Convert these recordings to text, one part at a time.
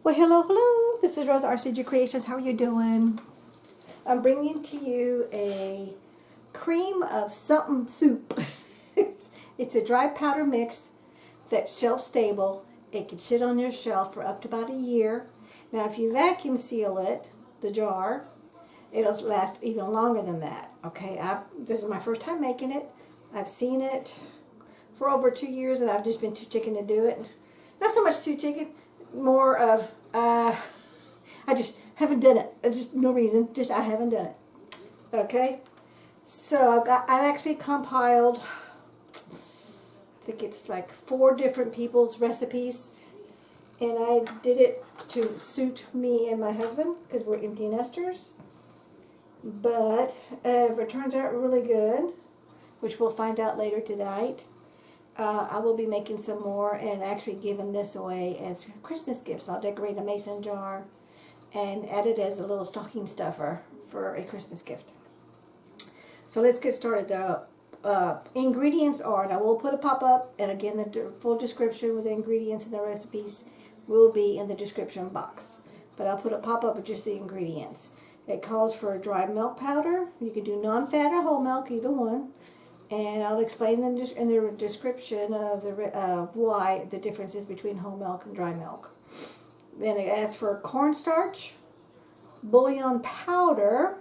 Well, hello. This is Rosa RCG Creations. How are you doing? I'm bringing to you a cream of something soup. It's a dry powder mix that's shelf stable. It can sit on your shelf for up to about a year. Now, if you vacuum seal it, the jar, it'll last even longer than that. Okay, this is my first time making it. I've seen it for over 2 years, and I've just been too chicken to do it. Not so much too chicken, more of I just haven't done it. Just no reason. Just I haven't done it. Okay, so I've actually compiled, I think it's like 4 different people's recipes, and I did it to suit me and my husband because we're empty nesters. But if it turns out really good, which we'll find out later tonight, I will be making some more and actually giving this away as Christmas gifts. I'll decorate a mason jar and add it as a little stocking stuffer for a Christmas gift. So let's get started. The ingredients are, and I will put a pop-up, and again the full description with the ingredients and the recipes will be in the description box. But I'll put a pop-up with just the ingredients. It calls for a dry milk powder. You can do non-fat or whole milk, either one. And I'll explain in the description of why the difference is between whole milk and dry milk. Then it asks for cornstarch, bouillon powder,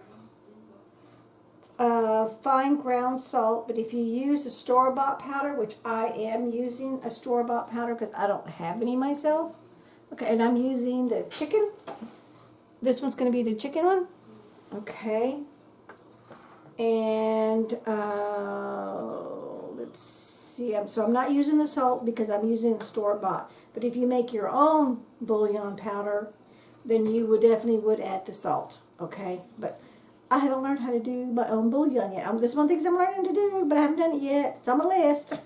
fine ground salt. But if you use a store-bought powder, which I am using a store-bought powder because I don't have any myself. Okay, and I'm using the chicken. This one's going to be the chicken one. Okay. And let's see, so I'm not using the salt because I'm using store-bought. But if you make your own bouillon powder, then you would definitely add the salt. Okay, but I haven't learned how to do my own bouillon yet. This one thing I'm learning to do, but I haven't done it yet. It's on my list.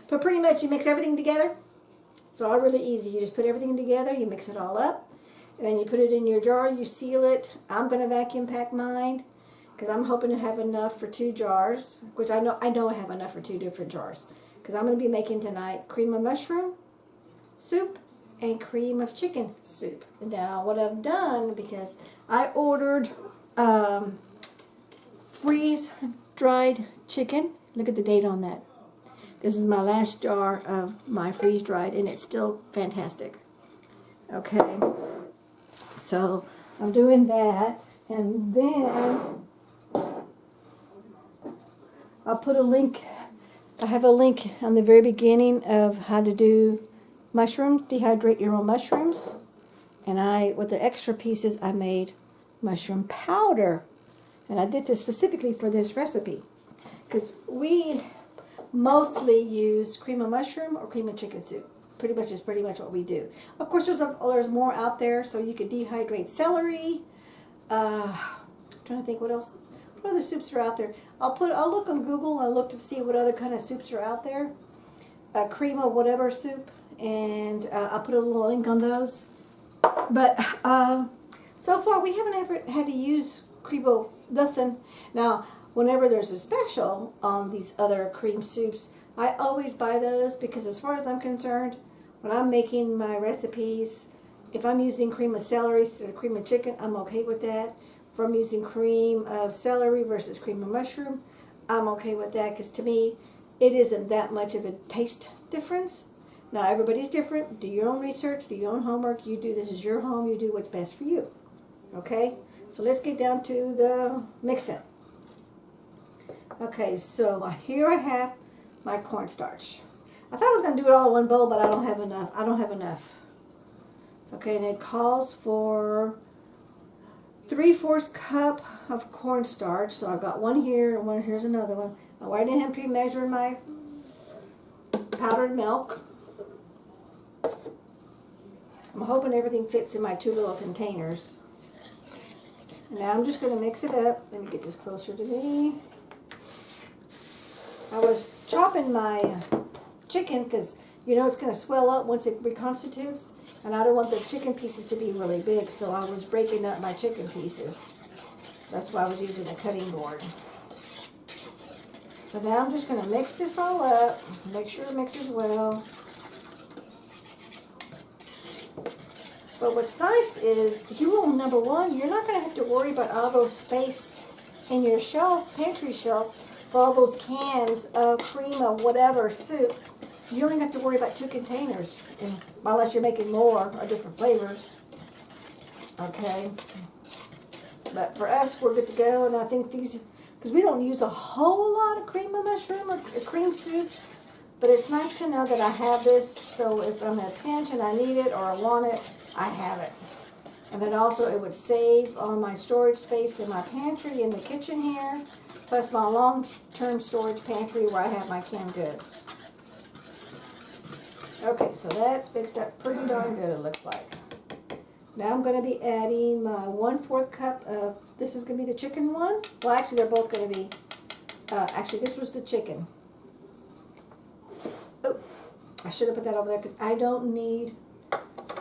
But pretty much you mix everything together. It's all really easy. You just put everything together, you mix it all up. And then you put it in your jar, you seal it. I'm going to vacuum pack mine because I'm hoping to have enough for 2 jars, which I know I have enough for 2 different jars. Because I'm going to be making tonight cream of mushroom soup and cream of chicken soup. Now what I've done, because I ordered freeze-dried chicken. Look at the date on that. This is my last jar of my freeze-dried, and it's still fantastic. Okay. So I'm doing that, and then I'll put a link. I have a link on the very beginning of how to do mushrooms, dehydrate your own mushrooms. And with the extra pieces, I made mushroom powder. And I did this specifically for this recipe because we mostly use cream of mushroom or cream of chicken soup. Pretty much what we do. Of course, there's more out there, so you could dehydrate celery. I'm trying to think what else. What other soups are out there? I'll look on Google. I'll look to see what other kind of soups are out there. Cream of whatever soup, and I'll put a little link on those. But so far we haven't ever had to use cream of nothing. Now, whenever there's a special on these other cream soups, I always buy those because as far as I'm concerned, when I'm making my recipes, if I'm using cream of celery instead of cream of chicken, I'm okay with that. If I'm using cream of celery versus cream of mushroom, I'm okay with that because to me, it isn't that much of a taste difference. Now, everybody's different. Do your own research, do your own homework. This is your home. You do what's best for you. Okay? So let's get down to the mixing. Okay, so here I have my cornstarch. I thought I was going to do it all in one bowl, but I don't have enough. Okay, and it calls for 3/4 cup of cornstarch. So I've got one here, and here's another one. I went ahead and pre-measured my powdered milk. I'm hoping everything fits in my 2 little containers. Now I'm just going to mix it up. Let me get this closer to me. I was chopping my chicken because it's going to swell up once it reconstitutes, and I don't want the chicken pieces to be really big, so I was breaking up my chicken pieces. That's why I was using a cutting board. So now I'm just going to mix this all up, make sure it mixes well. But what's nice is, you will, number one, you're not going to have to worry about all those space in your shelf, pantry shelf, for all those cans of cream of whatever soup. You don't even have to worry about 2 containers, unless you're making more of different flavors. Okay. But for us, we're good to go. And I think these, because we don't use a whole lot of cream of mushroom or cream soups, but it's nice to know that I have this, so if I'm in a pinch and I need it or I want it, I have it. And then also it would save on my storage space in my pantry in the kitchen here, plus my long-term storage pantry where I have my canned goods. Okay, so that's mixed up pretty darn good, it looks like. Now I'm going to be adding my 1/4 cup of, this is going to be the chicken one. Well, actually they're both going to be, actually this was the chicken. Oh, I should have put that over there because I don't need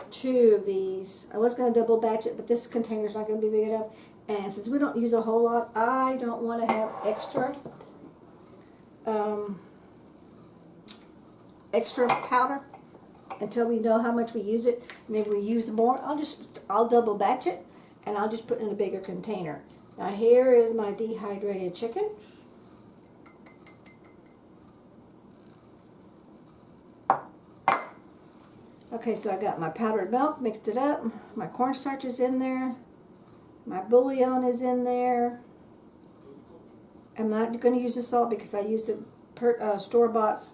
2 of these. I was going to double batch it, but this container is not going to be big enough. And since we don't use a whole lot, I don't want to have extra powder until we know how much we use it. And if we use more, I'll double batch it and I'll just put it in a bigger container. Now here is my dehydrated chicken. Okay, so I got my powdered milk, mixed it up. My cornstarch is in there. My bouillon is in there. I'm not going to use the salt because I use the store-bought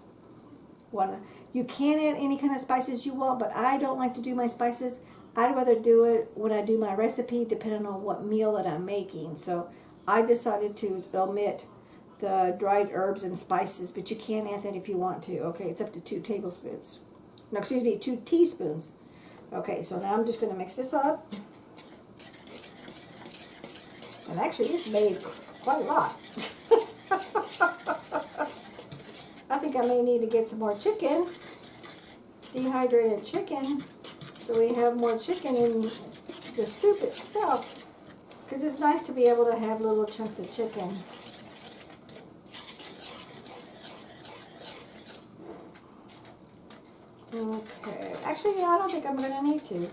one. You can add any kind of spices you want, but I don't like to do my spices. I'd rather do it when I do my recipe, depending on what meal that I'm making. So I decided to omit the dried herbs and spices, but you can add that if you want to. Okay, it's up to 2 tablespoons. No, excuse me, 2 teaspoons. Okay, so now I'm just going to mix this up. And actually, it's made quite a lot. I think I may need to get some more chicken, dehydrated chicken, so we have more chicken in the soup itself. Because it's nice to be able to have little chunks of chicken. Okay, actually, I don't think I'm going to need to.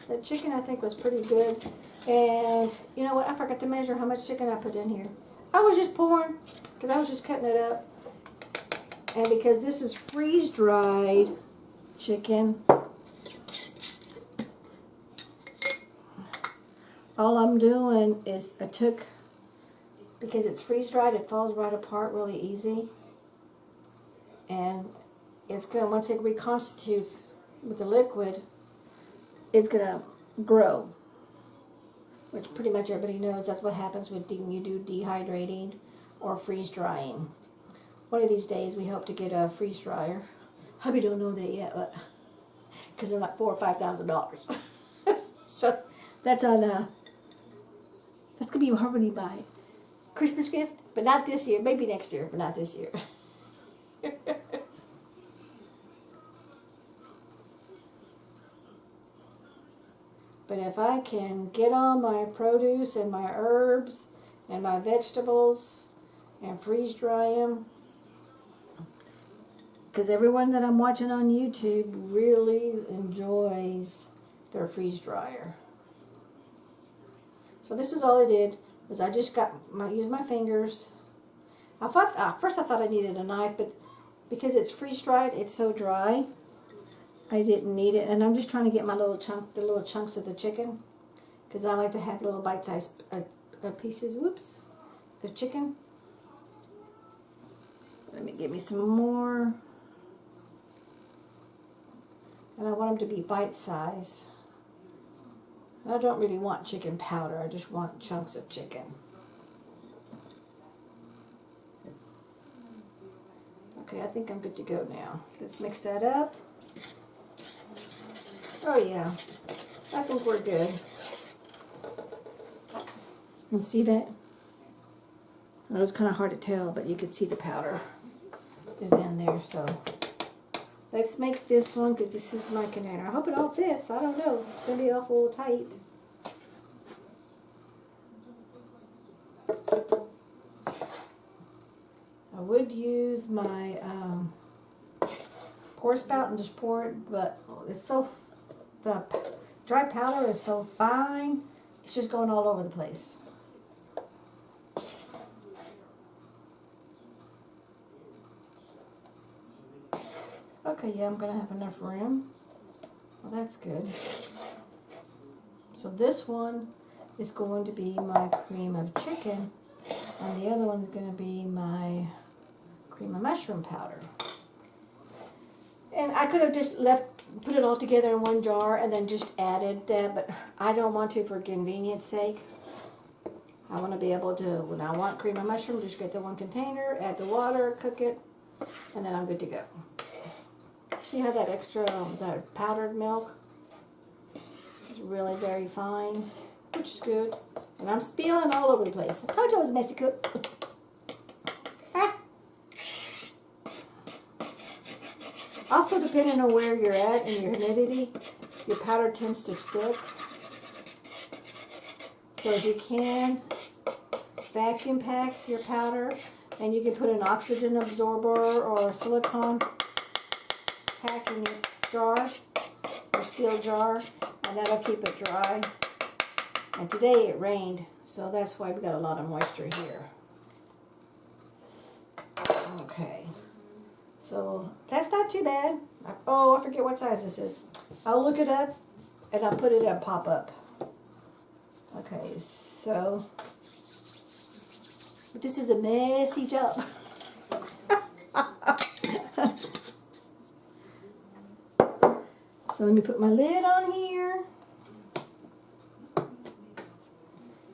The chicken, I think, was pretty good. And you know what? I forgot to measure how much chicken I put in here. I was just pouring, because I was just cutting it up. And because this is freeze-dried chicken, all I'm doing is because it's freeze-dried, it falls right apart really easy. And it's going to, once it reconstitutes with the liquid, it's going to grow. Which pretty much everybody knows that's what happens when you do dehydrating or freeze-drying. One of these days we hope to get a freeze dryer. Hubby don't know that yet, but because they're like $4,000 or $5,000. So that's on that's gonna be probably my Christmas gift, but not this year. Maybe next year, but not this year. But if I can get all my produce and my herbs and my vegetables and freeze dry them, because everyone that I'm watching on YouTube really enjoys their freeze dryer. So this is all I did, was I just used my fingers. First I thought I needed a knife, but because it's freeze dried, it's so dry, I didn't need it. And I'm just trying to get my the little chunks of the chicken, because I like to have little bite-sized pieces, of chicken. Let me get me some more. And I want them to be bite-sized. I don't really want chicken powder. I just want chunks of chicken. Okay, I think I'm good to go now. Let's mix that up. Oh yeah, I think we're good. You can see that? It was kind of hard to tell, but you could see the powder is in there, so let's make this one, because this is my container. I hope it all fits. I don't know. It's going to be awful tight. I would use my pour spout and just pour it, but it's so, the dry powder is so fine, it's just going all over the place. Okay, yeah, I'm going to have enough room. Well, that's good. So this one is going to be my cream of chicken, and the other one's going to be my cream of mushroom powder. And I could have just put it all together in one jar and then just added that, but I don't want to for convenience sake. I want to be able to, when I want cream of mushroom, just get the one container, add the water, cook it, and then I'm good to go. See how that extra, that powdered milk is really very fine, which is good. And I'm spilling all over the place. I told you I was a messy cook. Also, depending on where you're at and your humidity, your powder tends to stick. So if you can, vacuum pack your powder, and you can put an oxygen absorber or a silicone pack in your jar, or sealed jar, and that'll keep it dry. And today it rained, so that's why we got a lot of moisture here. Okay. So that's not too bad. Oh, I forget what size this is. I'll look it up and I'll put it in pop-up. Okay, so but this is a messy job. So let me put my lid on here.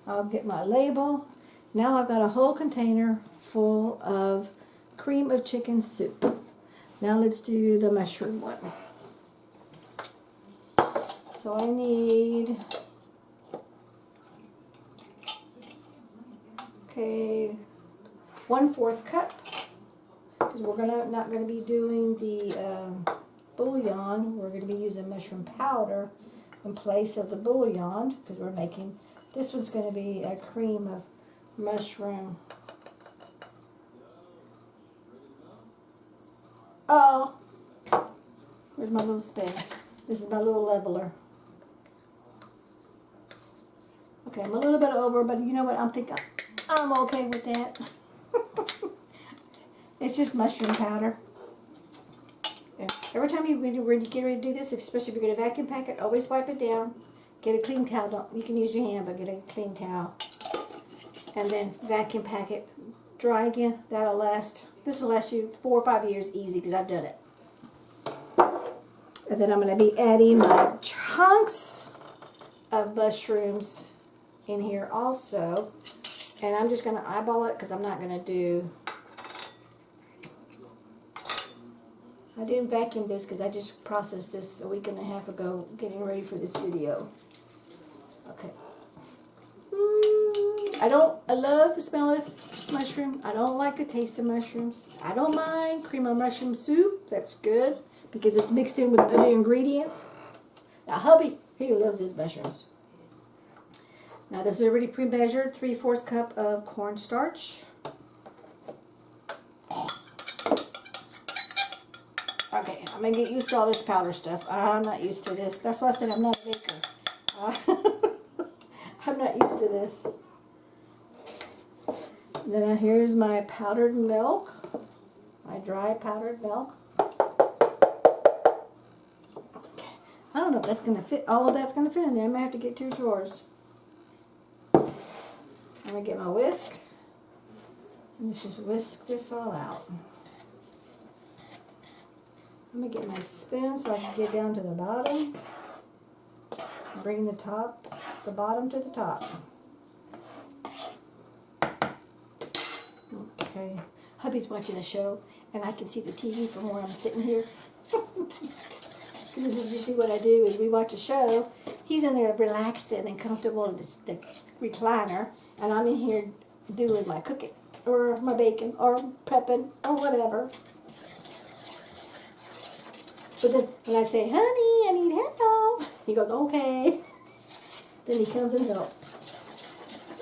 I'll get my label. Now I've got a whole container full of cream of chicken soup. Now let's do the mushroom one. So I need, okay, 1/4 cup, because we're not gonna be doing the bouillon. We're gonna be using mushroom powder in place of the bouillon, because we're making, this one's gonna be a cream of mushroom. Oh, where's my little spoon? This is my little leveler. Okay, I'm a little bit over, but you know what? I'm thinking I'm okay with that. It's just mushroom powder. Yeah. Every time when you get ready to do this, especially if you're going to vacuum pack it, always wipe it down. Get a clean towel. You can use your hand, but get a clean towel. And then vacuum pack it. Dry again. That'll last. This will last you 4 or 5 years easy, because I've done it. And then I'm going to be adding my chunks of mushrooms in here also. And I'm just going to eyeball it, because I'm not going to do... I didn't vacuum this because I just processed this a week and a half ago getting ready for this video. Okay. I love the smell of mushroom. I don't like the taste of mushrooms. I don't mind cream of mushroom soup. That's good because it's mixed in with other ingredients. Now hubby, he loves his mushrooms. Now this is already pre-measured 3/4 cup of cornstarch. Okay, I'm going to get used to all this powder stuff. I'm not used to this. That's why I said I'm not a baker. I'm not used to this. Then here's my powdered milk. My dry powdered milk. Okay. I don't know if that's going to fit. All of that's going to fit in there. I might have to get 2 drawers. I'm going to get my whisk. And let's just whisk this all out. I'm going to get my spoon so I can get down to the bottom. Bring the bottom to the top. Okay. Hubby's watching a show, and I can see the TV from where I'm sitting here. This is usually what I do, is we watch a show. He's in there relaxing and comfortable in the recliner, and I'm in here doing my cooking, or my baking, or prepping, or whatever. But then when I say, honey, I need help, he goes, okay. Then he comes and helps.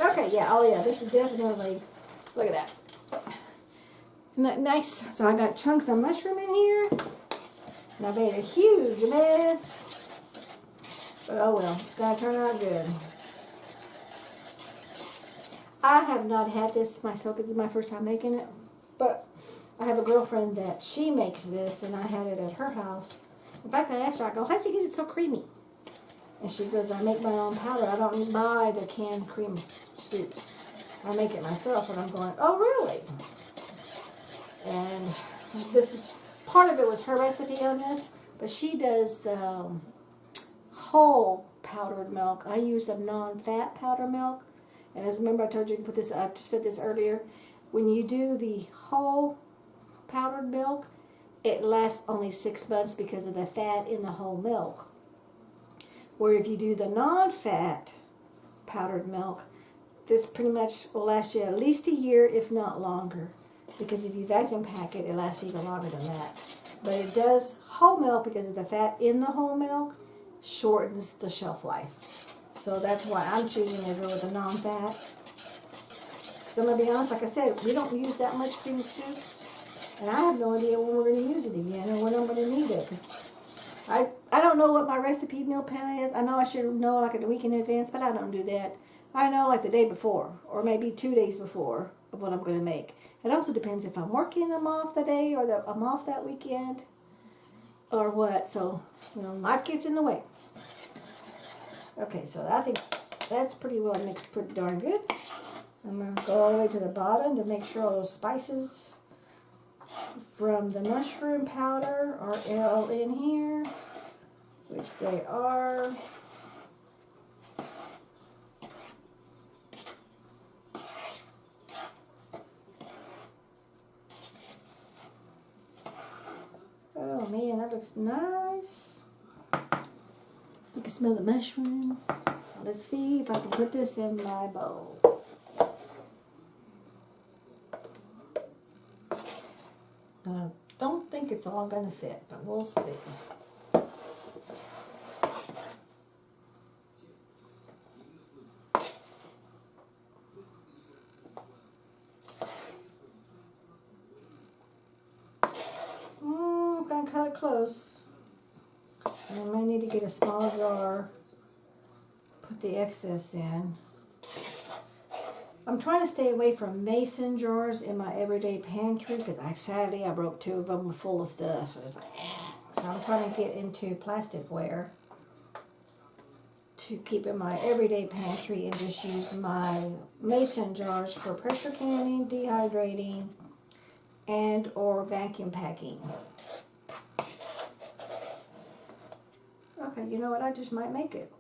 Okay, yeah, oh yeah, this is definitely, look at that. Isn't that nice? So I got chunks of mushroom in here. And I made a huge mess. But oh well, it's going to turn out good. I have not had this myself. This is my first time making it. But I have a girlfriend that she makes this, and I had it at her house. In fact, I asked her, I go, how'd you get it so creamy? And she goes, I make my own powder. I don't buy the canned cream soups. I make it myself. And I'm going, oh, really? And this is, part of it was her recipe on this, but she does the whole powdered milk. I use the non-fat powder milk. And as remember I told you to put this, I said this earlier, when you do the whole powdered milk, it lasts only 6 months because of the fat in the whole milk. Where if you do the non-fat powdered milk, this pretty much will last you at least a year, if not longer. Because if you vacuum pack it, it lasts even longer than that. But it does whole milk because of the fat in the whole milk shortens the shelf life. So that's why I'm choosing to go with the non-fat. So I'm going to be honest, like I said, we don't use that much cream soups. And I have no idea when we're going to use it again or when I'm going to need it. Cause I don't know what my recipe meal plan is. I know I should know like a week in advance, but I don't do that. I know like the day before or maybe 2 days before of what I'm going to make. It also depends if I'm working, I'm off the day, or I'm off that weekend or what. So, you know, life gets in the way. Okay, so I think that's pretty well mixed pretty darn good. I'm going to go all the way to the bottom to make sure all those spices from the mushroom powder are all in here, which they are. Oh man, that looks nice. You can smell the mushrooms. Let's see if I can put this in my bowl. I don't think it's all going to fit, but we'll see. I'm going to cut it close. And I may need to get a small jar, put the excess in. I'm trying to stay away from mason jars in my everyday pantry because sadly I broke 2 of them full of stuff. It's like, so I'm trying to get into plasticware to keep in my everyday pantry and just use my mason jars for pressure canning, dehydrating, and or vacuum packing. Okay, you know what? I just might make it.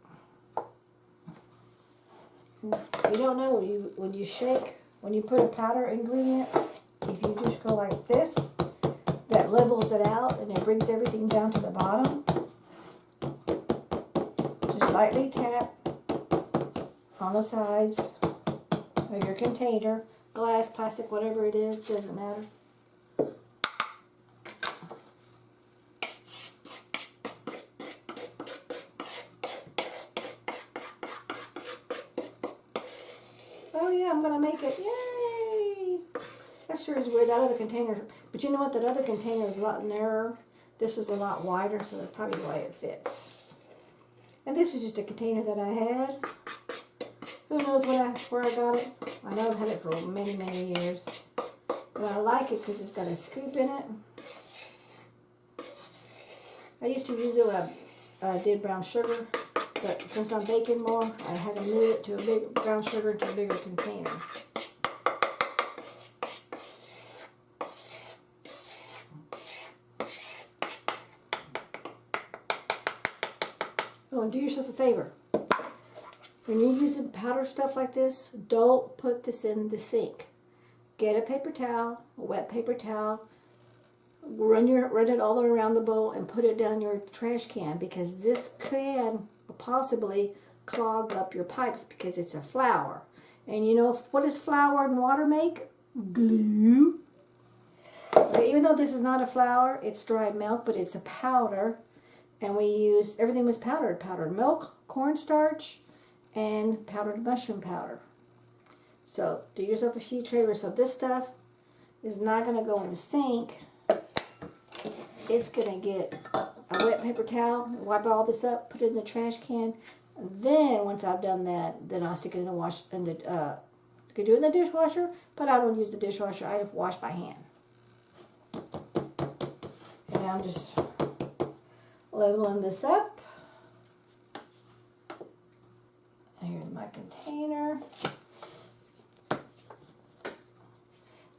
You don't know when you shake, when you put a powder ingredient, if you just go like this, that levels it out and it brings everything down to the bottom. Just lightly tap on the sides of your container, glass, plastic, whatever it is, doesn't matter. Oh yeah, I'm gonna make it, yay! That sure is weird, that other container, but you know what, that other container is a lot narrower. This is a lot wider, so that's probably why it fits. And this is just a container that I had. Who knows where I got it? I know I've had it for many, many years. But I like it because it's got a scoop in it. I used to use it when I did brown sugar. But since I'm baking more, I had to move it to a big brown sugar into a bigger container. Oh, and do yourself a favor. When you're using powder stuff like this, don't put this in the sink. Get a paper towel, a wet paper towel, run it all around the bowl and put it down your trash can because this can possibly clog up your pipes because it's a flour. And you know, what does flour and water make? Glue. Okay, even though this is not a flour, it's dried milk, but it's a powder. And we used, everything was powdered. Powdered milk, cornstarch, and powdered mushroom powder. So do yourself a huge favor. So this stuff is not going to go in the sink. It's going to get a wet paper towel, wipe all this up, put it in the trash can. Then once I've done that, then I'll stick it in the I could do it in the dishwasher, but I don't use the dishwasher. I wash by hand. And I'm just leveling this up. Here's my container.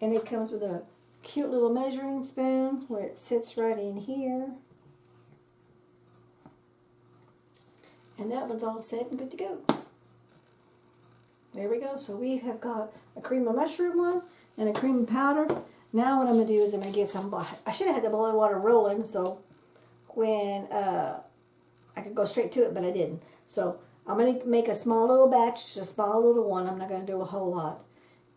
And it comes with a cute little measuring spoon where it sits right in here. And that one's all set and good to go. There we go. So we have got a cream of mushroom one and a cream of powder. Now what I'm going to do is I'm going to get some, I should have had the boiling water rolling so when I could go straight to it, but I didn't. So I'm going to make a small little batch, just a small little one. I'm not going to do a whole lot.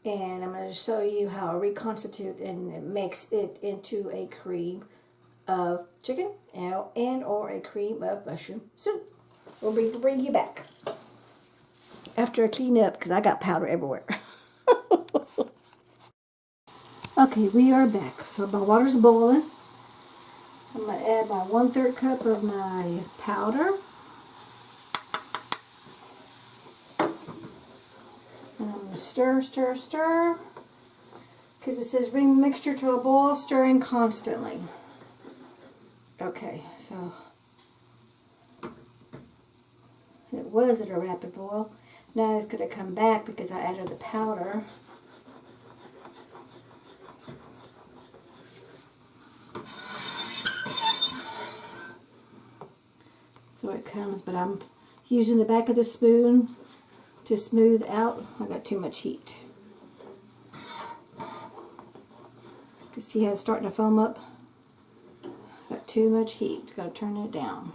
And I'm going to show you how I reconstitute and mix it into a cream of chicken and or a cream of mushroom soup. We'll bring you back after I clean up because I got powder everywhere. Okay, we are back. So my water's boiling. I'm going to add my 1/3 cup of my powder. And I'm going to stir, stir, stir. Because it says bring mixture to a boil, stirring constantly. Okay, so it was at a rapid boil. Now it's going to come back because I added the powder. So it comes, but I'm using the back of the spoon to smooth out. I got too much heat. You can see how it's starting to foam up. Got too much heat. Got to turn it down.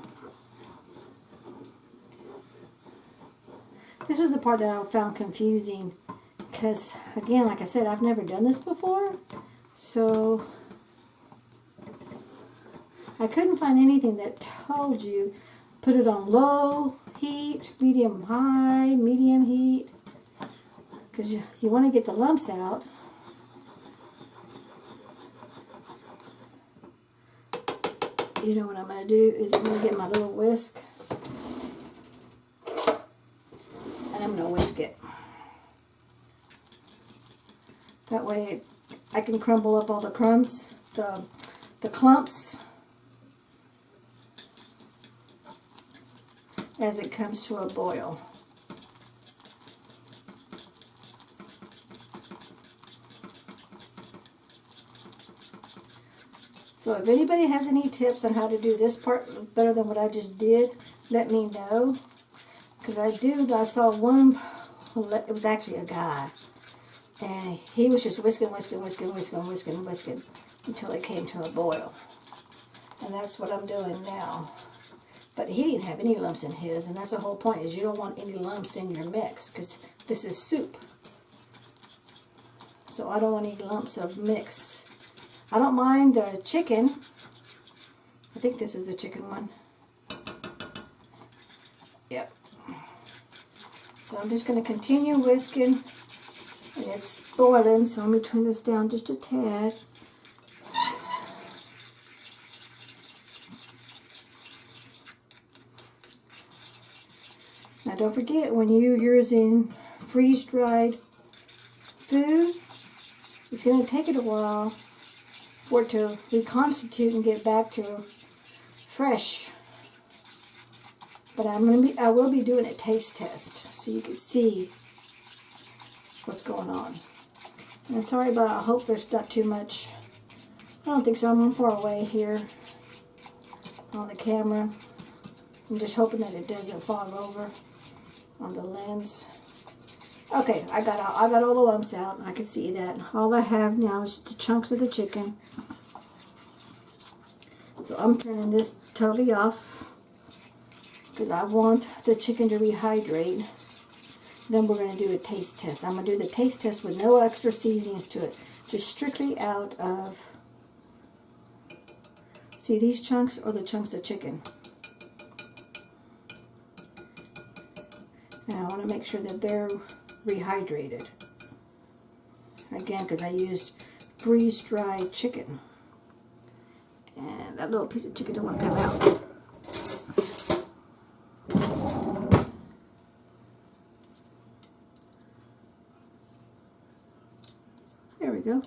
This was the part that I found confusing because, again, like I said, I've never done this before. So I couldn't find anything that told you put it on low heat, medium high, medium heat, because you want to get the lumps out. You know what I'm going to do is I'm going to get my little whisk and I'm going to whisk it. That way I can crumble up all the crumbs, the clumps, as it comes to a boil. So if anybody has any tips on how to do this part better than what I just did, let me know. Because I saw one, it was actually a guy, and he was just whisking, whisking, whisking, whisking, whisking, whisking until it came to a boil. And that's what I'm doing now. But he didn't have any lumps in his, and that's the whole point, is you don't want any lumps in your mix, because this is soup. So I don't want any lumps of mix. I don't mind the chicken. I think this is the chicken one. Yep. So I'm just going to continue whisking, and it's boiling, so let me turn this down just a tad. Now don't forget, when you're using freeze-dried food, it's going to take it a while for it to reconstitute and get back to fresh. But I will be doing a taste test so you can see what's going on. And sorry about, I hope there's not too much. I don't think so. I'm far away here on the camera. I'm just hoping that it doesn't fall over on the lens. Okay, I got all the lumps out. I can see that. All I have now is the chunks of the chicken. So I'm turning this totally off because I want the chicken to rehydrate. Then we're going to do a taste test. I'm going to do the taste test with no extra seasonings to it. Just strictly out of, see these chunks or the chunks of chicken. Now I want to make sure that they're rehydrated. Again, because I used freeze-dried chicken. And that little piece of chicken don't want to come out. There we go.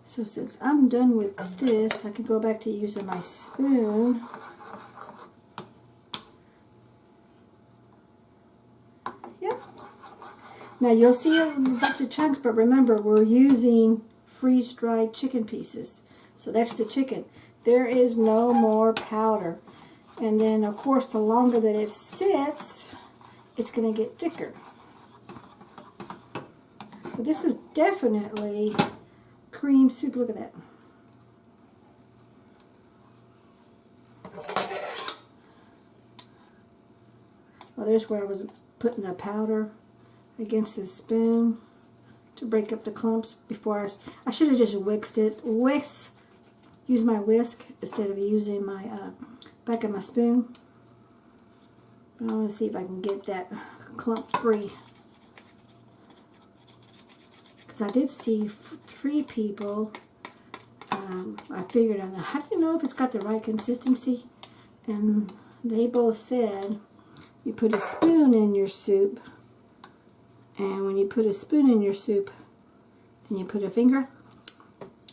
So since I'm done with this, I can go back to using my spoon. Yep. Now you'll see a bunch of chunks, but remember we're using freeze-dried chicken pieces. So that's the chicken. There is no more powder. And then of course the longer that it sits, it's going to get thicker. But this is definitely cream soup. Look at that. Well, there's where I was putting the powder against the spoon to break up the clumps before I should have just whisked it. Use my whisk instead of using my back of my spoon. But I want to see if I can get that clump free. I did see 3 people. I figured out how do you know if it's got the right consistency? And they both said you put a spoon in your soup, and when you put a spoon in your soup and you put a finger,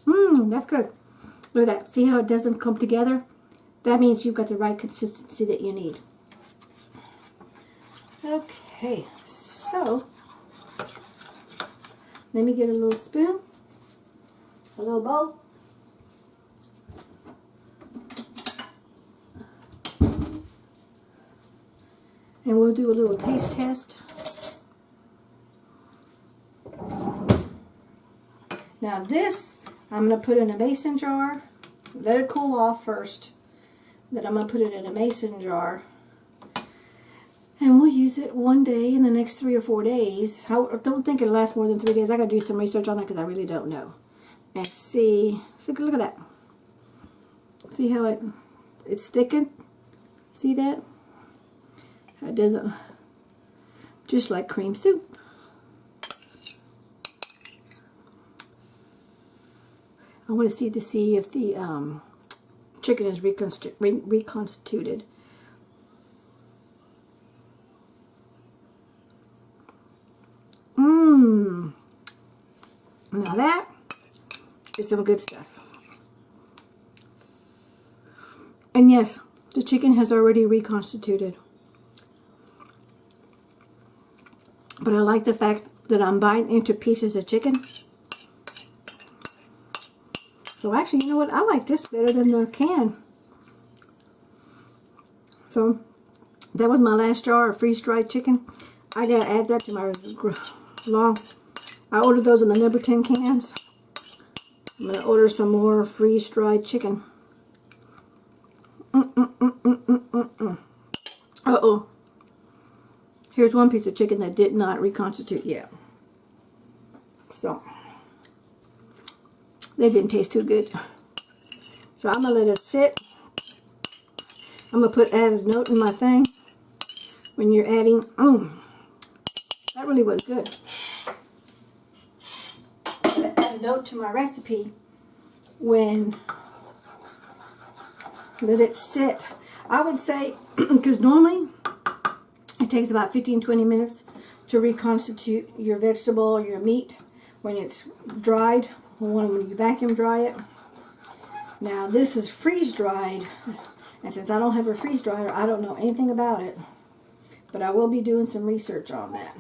that's good. Look at that. See how it doesn't come together? That means you've got the right consistency that you need. Okay, so let me get a little spoon, a little bowl. And we'll do a little taste test. Now this, I'm going to put in a mason jar. Let it cool off first. Then I'm going to put it in a mason jar. And we'll use it one day in the next 3 or 4 days. I don't think it'll last more than 3 days. I got to do some research on that because I really don't know. And see, so look at that. See how it's thickened? See that? It doesn't, just like cream soup. I want to see if the chicken is reconstituted. Now that is some good stuff. And yes, the chicken has already reconstituted. But I like the fact that I'm biting into pieces of chicken. So actually, you know what? I like this better than the can. So that was my last jar of freeze-dried chicken. I gotta add that to my long. I ordered those in the number 10 cans. I'm gonna order some more freeze-dried chicken. Uh-oh. Here's one piece of chicken that did not reconstitute yet. So, they didn't taste too good. So I'm going to let it sit. I'm going to add a note in my thing. When you're adding, that really was good. Add a note to my recipe when let it sit. I would say, because normally it takes about 15-20 minutes to reconstitute your vegetable or your meat when it's dried, when you vacuum dry it. Now this is freeze dried, and since I don't have a freeze dryer, I don't know anything about it, but I will be doing some research on that.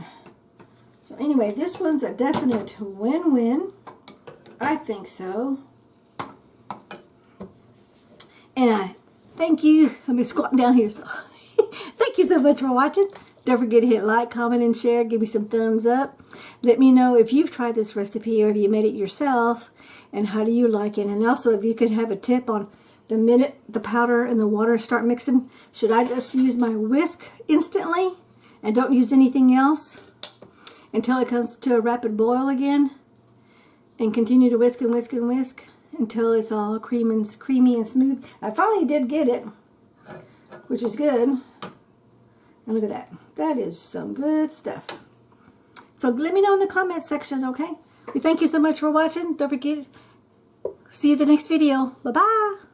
So anyway, this one's a definite win-win. I think so. And I thank you. I've been squatting down here, so thank you so much for watching. Don't forget to hit like, comment, and share. Give me some thumbs up. Let me know if you've tried this recipe or if you made it yourself, and how do you like it. And also, if you could have a tip on the minute the powder and the water start mixing, should I just use my whisk instantly and don't use anything else until it comes to a rapid boil again, and continue to whisk and whisk and whisk until it's all creamy and smooth? I finally did get it, which is good. And look at that. That is some good stuff. So let me know in the comment section, okay? We thank you so much for watching. Don't forget, see you in the next video. Bye-bye.